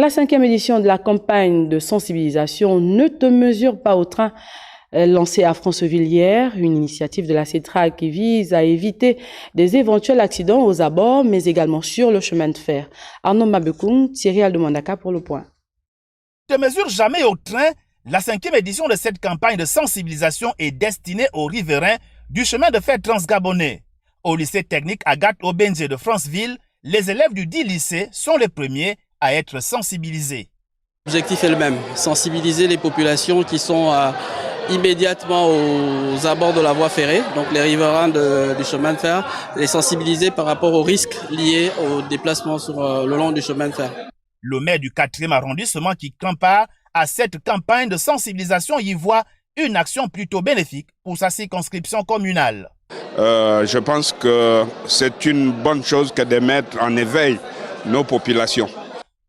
La 5e édition de la campagne de sensibilisation Ne te mesure pas au train, lancée à Franceville hier, une initiative de la CETRA qui vise à éviter des éventuels accidents aux abords, mais également sur le chemin de fer. Arnaud Mabekoum, Thierry Aldomandaka pour le point. Ne te mesure jamais au train. La 5e édition de cette campagne de sensibilisation est destinée aux riverains du chemin de fer transgabonais. Au lycée technique Agathe Obenje de Franceville, les élèves du dit lycée sont les premiers à être sensibilisés. L'objectif est le même, sensibiliser les populations qui sont immédiatement aux abords de la voie ferrée, donc les riverains du chemin de fer, les sensibiliser par rapport aux risques liés au déplacement sur le long du chemin de fer. Le maire du 4e arrondissement qui prend part à cette campagne de sensibilisation y voit une action plutôt bénéfique pour sa circonscription communale. Je pense que c'est une bonne chose que de mettre en éveil nos populations.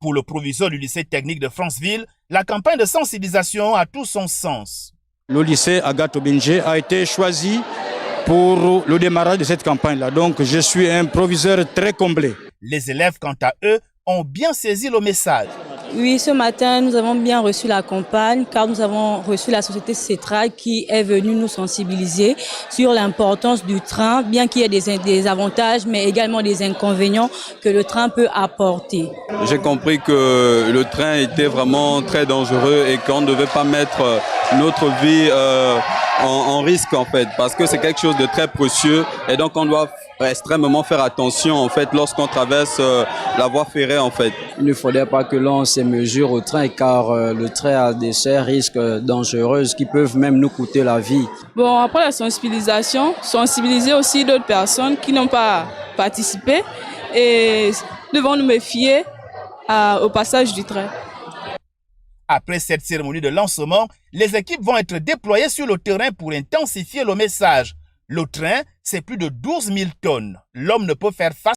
Pour le proviseur du lycée technique de Franceville, la campagne de sensibilisation a tout son sens. Le lycée Agathe Obenje a été choisi pour le démarrage de cette campagne-là. Donc je suis un proviseur très comblé. Les élèves, quant à eux, ont bien saisi le message. Oui, ce matin, nous avons bien reçu la campagne car nous avons reçu la société CETRA qui est venue nous sensibiliser sur l'importance du train, bien qu'il y ait des avantages mais également des inconvénients que le train peut apporter. J'ai compris que le train était vraiment très dangereux et qu'on ne devait pas mettre notre vie en risque en fait, parce que c'est quelque chose de très précieux et donc on doit extrêmement faire attention en fait lorsqu'on traverse la voie ferrée en fait. Il ne faudrait pas que l'on se mesure au train car le train a des risques dangereux qui peuvent même nous coûter la vie. Bon, après la sensibilisation, sensibiliser aussi d'autres personnes qui n'ont pas participé et devons nous méfier au passage du train. Après cette cérémonie de lancement, les équipes vont être déployées sur le terrain pour intensifier le message. Le train, c'est plus de 12 000 tonnes. L'homme ne peut faire face